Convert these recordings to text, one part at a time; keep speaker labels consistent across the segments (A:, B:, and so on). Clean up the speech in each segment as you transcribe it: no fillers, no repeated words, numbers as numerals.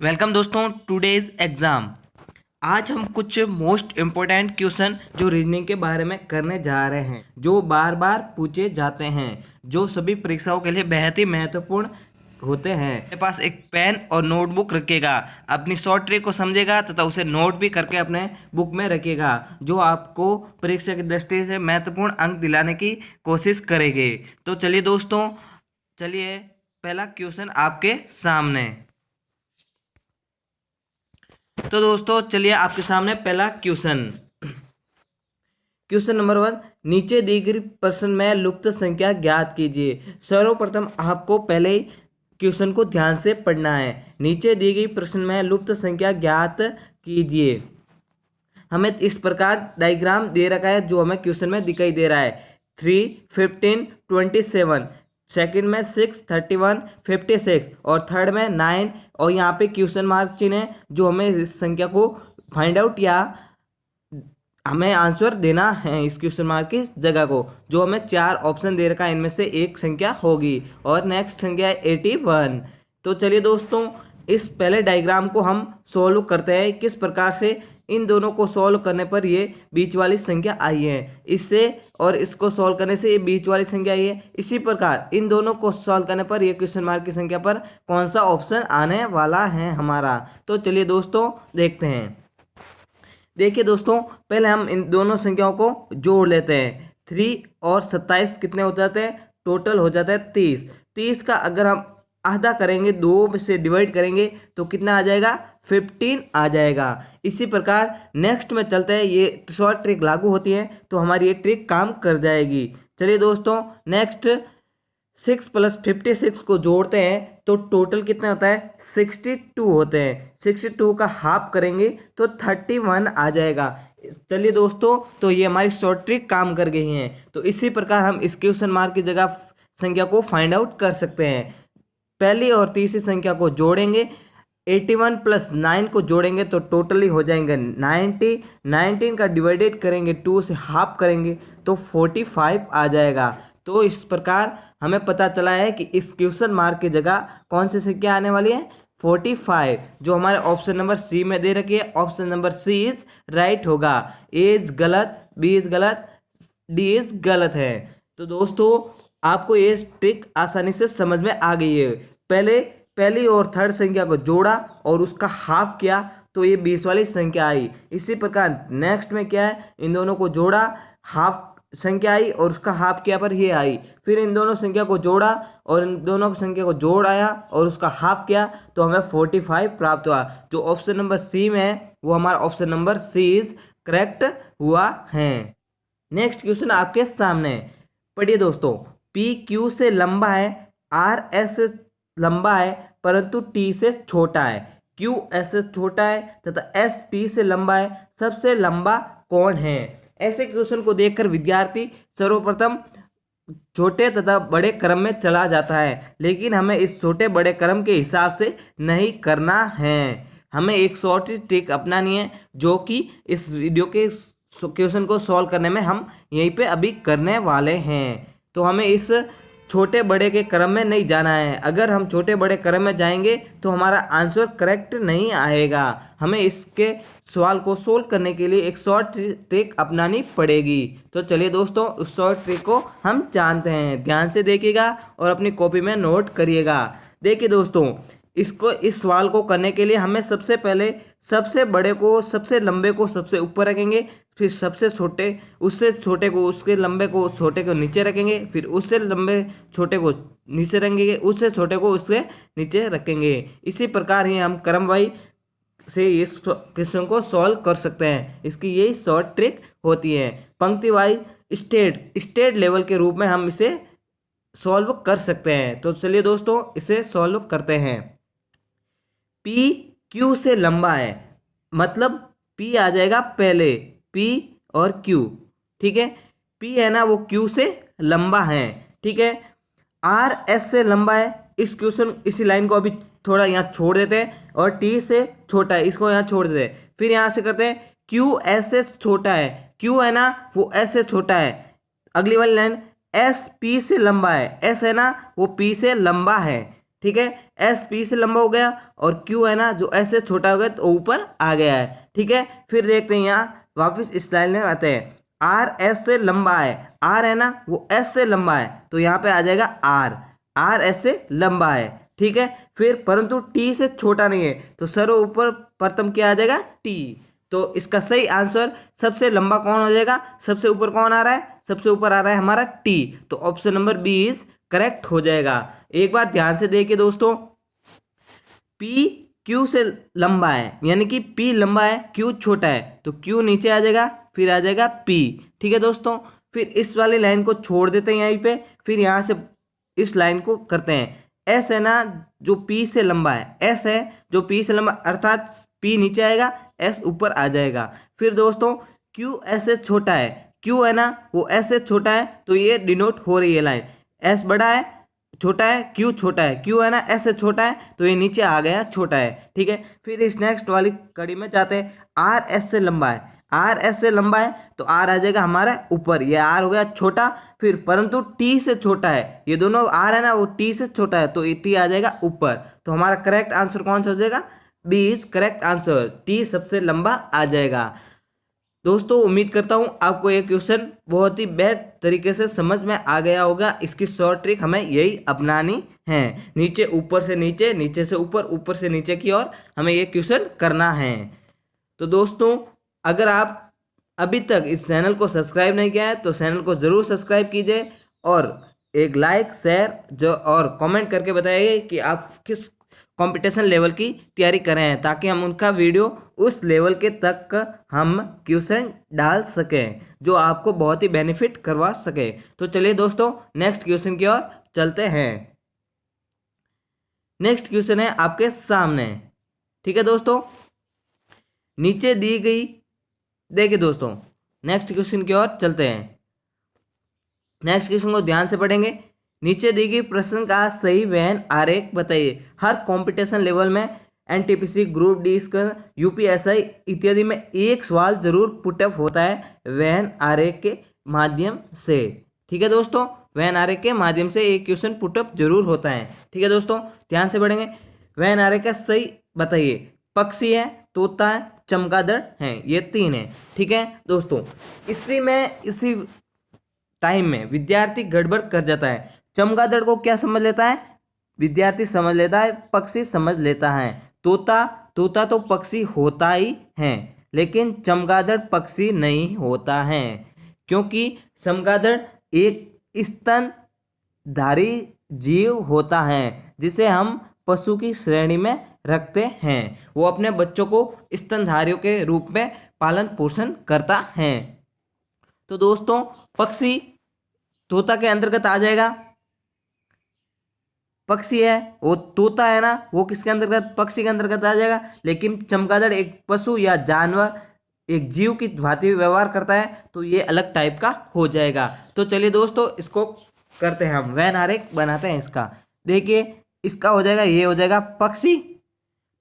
A: Welcome दोस्तों today's exam. आज हम कुछ मोस्ट इम्पोर्टेंट क्वेश्चन जो रीजनिंग के बारे में करने जा रहे हैं, जो बार बार पूछे जाते हैं, जो सभी परीक्षाओं के लिए बेहद ही महत्वपूर्ण होते हैं। मेरे पास एक पेन और नोटबुक रखिएगा, अपनी शॉर्ट ट्रिक को समझेगा तथा उसे नोट भी करके अपने बुक में रखिएगा, जो आपको परीक्षा की दृष्टि से महत्वपूर्ण अंक दिलाने की कोशिश करेंगे। तो चलिए दोस्तों, चलिए पहला क्वेश्चन आपके सामने। तो दोस्तों चलिए आपके सामने पहला क्वेश्चन नंबर 1, नीचे दी गई प्रश्न में लुप्त संख्या ज्ञात कीजिए। सर्वप्रथम आपको पहले क्वेश्चन को ध्यान से पढ़ना है। नीचे दी गई प्रश्न में लुप्त संख्या ज्ञात कीजिए। हमें इस प्रकार डायग्राम दे रखा है जो हमें क्वेश्चन में दिखाई दे रहा है। 3, 15, 27, सेकंड में 6, 31, 56 और थर्ड में 9 और यहाँ पे क्वेश्चन मार्क चिन्ह है जो हमें इस संख्या को फाइंड आउट या हमें आंसर देना है इस क्वेश्चन मार्क की जगह को, जो हमें 4 ऑप्शन दे रखा है, इनमें से एक संख्या होगी और नेक्स्ट संख्या है 81। तो चलिए दोस्तों इस पहले डायग्राम को हम सॉल्व करते हैं। किस प्रकार से इन दोनों को सॉल्व करने पर ये बीच वाली संख्या आई है, इससे और इसको सॉल्व करने से ये बीच वाली संख्या आई है। इसी प्रकार इन दोनों को सॉल्व करने पर ये क्वेश्चन मार्क की संख्या पर कौन सा ऑप्शन आने वाला है हमारा। तो चलिए दोस्तों देखते हैं। देखिए दोस्तों, पहले हम इन दोनों संख्याओं को जोड़ लेते हैं। 3 और 27 कितने हो जाते हैं? टोटल हो जाता है 30। 30 का अगर हम आधा करेंगे, 2 से डिवाइड करेंगे तो कितना आ जाएगा? 15 आ जाएगा। इसी प्रकार नेक्स्ट में चलते हैं। ये शॉर्ट ट्रिक लागू होती है तो हमारी ये ट्रिक काम कर जाएगी। चलिए दोस्तों नेक्स्ट 6 प्लस 56 को जोड़ते हैं तो टोटल कितना होता है? 62 होते हैं। 62 का हाफ करेंगे तो 31 आ जाएगा। चलिए दोस्तों, तो ये हमारी शॉर्ट ट्रिक काम कर गई है। तो इसी प्रकार हम इस क्वेश्चन मार्क की जगह संख्या को फाइंड आउट कर सकते हैं। पहली और तीसरी संख्या को जोड़ेंगे, 81 प्लस 9 को जोड़ेंगे तो टोटली हो जाएंगे 90। 19 का डिवाइडेड करेंगे, 2 से हाफ करेंगे तो 45 आ जाएगा। तो इस प्रकार हमें पता चला है कि इस क्वेश्चन मार्क की जगह कौन सी संख्या आने वाली है? 45, जो हमारे ऑप्शन नंबर सी में दे रखी है। Option number C is right होगा। ए इज गलत, बी इज गलत, डी इज गलत है। तो दोस्तों आपको ये ट्रिक आसानी से समझ में आ गई है। पहली और थर्ड संख्या को जोड़ा और उसका हाफ किया तो ये 20 वाली संख्या आई। इसी प्रकार नेक्स्ट में क्या है? इन दोनों को जोड़ा, हाफ संख्या आई और उसका हाफ किया पर ये आई। फिर इन दोनों संख्या को जोड़ा और इन दोनों संख्या को जोड़ आया और उसका हाफ किया तो हमें 45 प्राप्त हुआ। जो ऑप्शन नंबर सी में है वो हमारा option number C is correct हुआ है। नेक्स्ट क्वेश्चन आपके सामने पढ़िए दोस्तों। पी क्यू से लंबा है, आर एस से लंबा है परंतु टी से छोटा है। क्यू एस से छोटा है तथा एस पी से लंबा है। सबसे लंबा कौन है? ऐसे क्वेश्चन को देखकर विद्यार्थी सर्वप्रथम छोटे तथा बड़े क्रम में चला जाता है, लेकिन हमें इस छोटे बड़े क्रम के हिसाब से नहीं करना है। हमें एक शॉर्ट ट्रिक अपनानी है जो कि इस वीडियो के क्वेश्चन को सॉल्व करने में हम यहीं पे अभी करने वाले हैं। तो हमें इस छोटे बड़े के क्रम में नहीं जाना है। अगर हम छोटे बड़े क्रम में जाएंगे तो हमारा आंसर करेक्ट नहीं आएगा। हमें इसके सवाल को सोल्व करने के लिए एक शॉर्ट ट्रिक अपनानी पड़ेगी। तो चलिए दोस्तों उस शॉर्ट ट्रिक को हम जानते हैं। ध्यान से देखिएगा और अपनी कॉपी में नोट करिएगा। देखिए दोस्तों, इस सवाल को करने के लिए हमें सबसे पहले सबसे बड़े को, सबसे लंबे को सबसे ऊपर रखेंगे, फिर सबसे छोटे उससे छोटे को, उसके लंबे को छोटे को नीचे रखेंगे, फिर उससे लंबे छोटे को नीचे रखेंगे, उससे छोटे को उससे नीचे रखेंगे। इसी प्रकार ही हम क्रमवाई से इस क्वेश्चन को सॉल्व कर सकते हैं। इसकी यही शॉर्ट ट्रिक होती है। पंक्ति वाइज स्टेट लेवल के रूप में हम इसे सॉल्व कर सकते हैं। तो चलिए दोस्तों इसे सॉल्व करते हैं। पी क्यू से लंबा है, मतलब पी आ जाएगा पहले, पी और क्यू, ठीक है। पी है ना वो क्यू से लंबा है, ठीक है। आर एस से लंबा है। इसी लाइन को अभी थोड़ा यहाँ छोड़ देते हैं और टी से छोटा है, इसको यहाँ छोड़ देते हैं। फिर यहाँ से करते हैं क्यू एस से छोटा है, क्यू है ना वो एस से छोटा है। अगली वाली लाइन एस पी से लंबा है, एस है ना वो पी से लंबा है। ठीक है। एस पी से लंबा हो गया और क्यू है ना जो एस से छोटा हो गया तो ऊपर आ गया है, ठीक है। फिर देखते हैं यहाँ वापस इस स्लाइड में आते हैं, आर एस से लंबा है, आर है ना वो एस से लंबा है तो यहाँ पे आ जाएगा आर, आर एस से लंबा है, ठीक है। फिर परंतु टी से छोटा नहीं है तो सर्वोपर प्रथम क्या आ जाएगा टी। तो इसका सही आंसर सबसे लंबा कौन हो जाएगा, सबसे ऊपर कौन आ रहा है, सबसे ऊपर आ रहा है हमारा टी, तो option number B is correct हो जाएगा। एक बार ध्यान से देखिए दोस्तों, पी क्यू से लंबा है यानी कि पी लंबा है क्यू छोटा है तो क्यू नीचे आ जाएगा फिर आ जाएगा पी, ठीक है दोस्तों। फिर इस वाली लाइन को छोड़ देते हैं यहीं पे, फिर यहाँ से इस लाइन को करते हैं, एस है ना जो पी से लंबा है, एस है जो पी से लंबा अर्थात पी नीचे आएगा एस ऊपर आ जाएगा। फिर दोस्तों क्यू एस से छोटा है, क्यू है ना वो एस से छोटा है तो ये डिनोट हो रही है लाइन, एस बड़ा है छोटा है क्यू छोटा है, क्यू है ना एस से छोटा है तो ये नीचे आ गया छोटा है, ठीक है। फिर इस नेक्स्ट वाली कड़ी में जाते हैं, आर एस से लंबा है, आर एस से लंबा है तो आर आ जाएगा हमारा ऊपर, ये आर हो गया छोटा, फिर परंतु टी से छोटा है, ये दोनों आर है ना वो टी से छोटा है तो ये टी आ जाएगा ऊपर, तो हमारा करेक्ट आंसर कौन सा हो जाएगा, B is correct answer, T सबसे लंबा आ जाएगा। दोस्तों उम्मीद करता हूं आपको ये क्वेश्चन बहुत ही बेस्ट तरीके से समझ में आ गया होगा। इसकी शॉर्ट ट्रिक हमें यही अपनानी है, नीचे ऊपर से नीचे, नीचे से ऊपर, ऊपर से नीचे की ओर हमें ये क्वेश्चन करना है। तो दोस्तों अगर आप अभी तक इस चैनल को सब्सक्राइब नहीं किया है तो चैनल को ज़रूर सब्सक्राइब कीजिए और एक लाइक शेयर जो और कमेंट करके बताइए कि आप किस कंपटीशन लेवल की तैयारी कर रहे हैं, ताकि हम उनका वीडियो उस लेवल के तक हम क्वेश्चन डाल सकें जो आपको बहुत ही बेनिफिट करवा सके। तो चलिए दोस्तों नेक्स्ट क्वेश्चन की ओर चलते हैं। नेक्स्ट क्वेश्चन है आपके सामने, ठीक है दोस्तों, नीचे दी गई, देखिए दोस्तों नेक्स्ट क्वेश्चन की ओर चलते हैं। नेक्स्ट क्वेश्चन को ध्यान से पढ़ेंगे, नीचे दी गई प्रश्न का सही वहन आरेख बताइए। हर कंपटीशन लेवल में एनटीपीसी, ग्रुप डी, यूपीएसआई इत्यादि में एक सवाल जरूर पुटअप होता है वहन आरेख के माध्यम से, ठीक है दोस्तों, वहन आरेख के माध्यम से एक क्वेश्चन पुटअप जरूर होता है, ठीक है दोस्तों। ध्यान से पढ़ेंगे, वहन आरेख का सही बताइए, पक्षी है, तोता है, चमगादड़ है, ये तीन है, ठीक है दोस्तों। इसी टाइम में विद्यार्थी गड़बड़ कर जाता है, चमगादड़ को क्या समझ लेता है, विद्यार्थी समझ लेता है पक्षी समझ लेता है, तोता तो पक्षी होता ही है लेकिन चमगादड़ पक्षी नहीं होता है, क्योंकि चमगादड़ एक स्तनधारी जीव होता है जिसे हम पशु की श्रेणी में रखते हैं, वो अपने बच्चों को स्तनधारियों के रूप में पालन पोषण करता है। तो दोस्तों पक्षी तोता के अंतर्गत आ जाएगा, पक्षी है वो तोता है ना वो किसके अंतर्गत, पक्षी के अंतर्गत आ जाएगा, लेकिन चमगादड़ एक पशु या जानवर एक जीव की भांति व्यवहार करता है तो ये अलग टाइप का हो जाएगा। तो चलिए दोस्तों इसको करते हैं, हम वहन आरेख बनाते हैं इसका। देखिए इसका हो जाएगा, ये हो जाएगा पक्षी,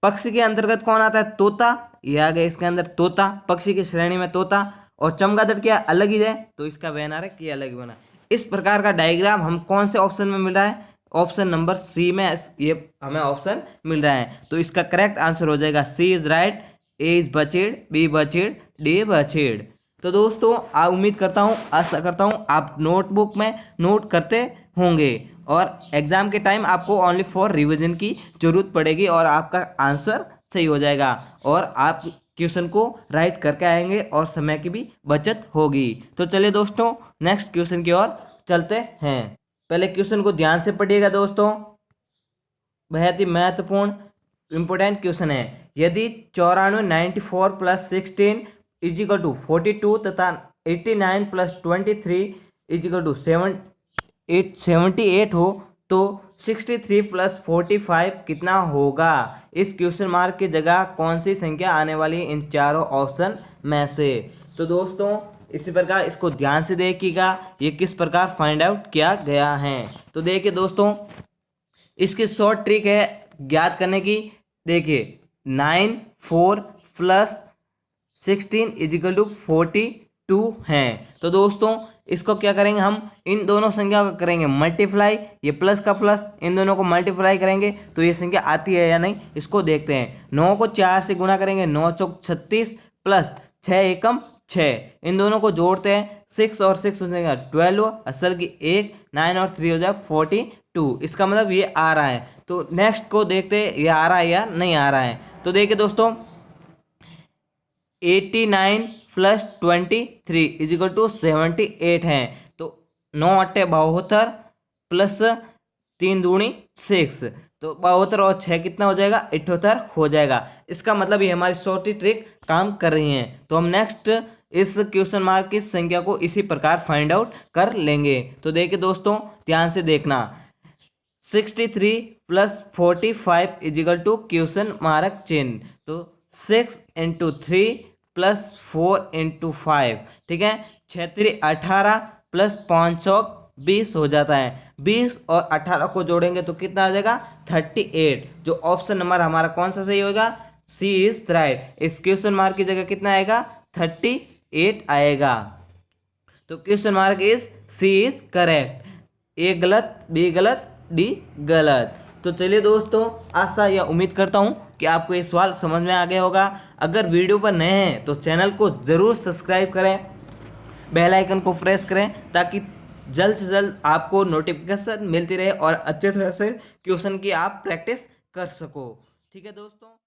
A: पक्षी के अंतर्गत कौन आता है, तोता, ये आ गया इसके अंदर तोता, पक्षी की श्रेणी में तोता, और चमगादड़ क्या अलग ही है तो इसका वहन आरेख ये अलग ही बना। इस प्रकार का डायग्राम हम कौन से ऑप्शन में मिल रहा है, ऑप्शन नंबर सी में ये हमें ऑप्शन मिल रहा है, तो इसका करेक्ट आंसर हो जाएगा C is right, A is botched, B botched, D botched. तो दोस्तों उम्मीद करता हूँ, आशा करता हूँ आप नोटबुक में नोट करते होंगे और एग्जाम के टाइम आपको ओनली फॉर रिवीजन की जरूरत पड़ेगी और आपका आंसर सही हो जाएगा और आप क्वेश्चन को राइट करके आएंगे और समय की भी बचत होगी। तो चलिए दोस्तों नेक्स्ट क्वेश्चन की ओर चलते हैं। पहले क्वेश्चन को ध्यान से पढ़िएगा दोस्तों, बहुत ही महत्वपूर्ण इंपोर्टेंट क्वेश्चन है। यदि 94 94 प्लस 16 इजिकल टू 42 तथा 89 प्लस 23 इजिकल टू 78 हो तो 63 प्लस 45 कितना होगा। इस क्वेश्चन मार्क की जगह कौन सी संख्या आने वाली इन चारों ऑप्शन में से। तो दोस्तों इसी प्रकार इसको ध्यान से देखिएगा ये किस प्रकार फाइंड आउट किया गया है। तो देखिए दोस्तों इसकी शॉर्ट ट्रिक है ज्ञात करने की। देखिए 9 4 प्लस 16 इजिकल टू 42 है। तो दोस्तों इसको क्या करेंगे, हम इन दोनों संख्या को करेंगे मल्टीप्लाई, ये प्लस का प्लस, इन दोनों को मल्टीप्लाई करेंगे तो ये संख्या आती है या नहीं, इसको देखते हैं। 9 को 4 से गुना करेंगे, 9 चौक 36 प्लस 6 एकम 6, इन दोनों को जोड़ते हैं, 6 और 6 हो जाएगा 12, असल की 1, 9 और 3 हो जाएगा 42, इसका मतलब ये आ रहा है। तो नेक्स्ट को देखते हैं ये आ रहा है या नहीं आ रहा है। तो देखिए दोस्तों 89 प्लस 23 इज इक्वल टू 78 है। तो 9 अट्ठे 72 प्लस 3 दूनी 6, तो 72 और 6 कितना हो जाएगा, 78 हो जाएगा। इसका मतलब ये हमारी छोटी ट्रिक काम कर रही है। तो हम नेक्स्ट इस क्वेश्चन मार्क की संख्या को इसी प्रकार फाइंड आउट कर लेंगे। तो देखिए दोस्तों ध्यान से देखना, 63 plus 45 is equal to question mark चिन्ह, तो 6 इंटू 3 प्लस 4 इंटू 5, ठीक है, 6 18 प्लस 520 हो जाता है। 20 और 18 को जोड़ेंगे तो कितना आ जाएगा, 38। जो ऑप्शन नंबर हमारा कौन सा सही होगा, सी इज राइट। इस क्वेश्चन मार्क की जगह कितना आएगा, 38 आएगा। तो question mark is C is correct. A गलत, बी गलत, डी गलत। तो चलिए दोस्तों, आशा या उम्मीद करता हूँ कि आपको ये सवाल समझ में आ गया होगा। अगर वीडियो पर नए हैं तो चैनल को ज़रूर सब्सक्राइब करें, बेल आइकन को प्रेस करें ताकि जल्द से जल्द आपको नोटिफिकेशन मिलती रहे और अच्छे से क्वेश्चन की आप प्रैक्टिस कर सको। ठीक है दोस्तों।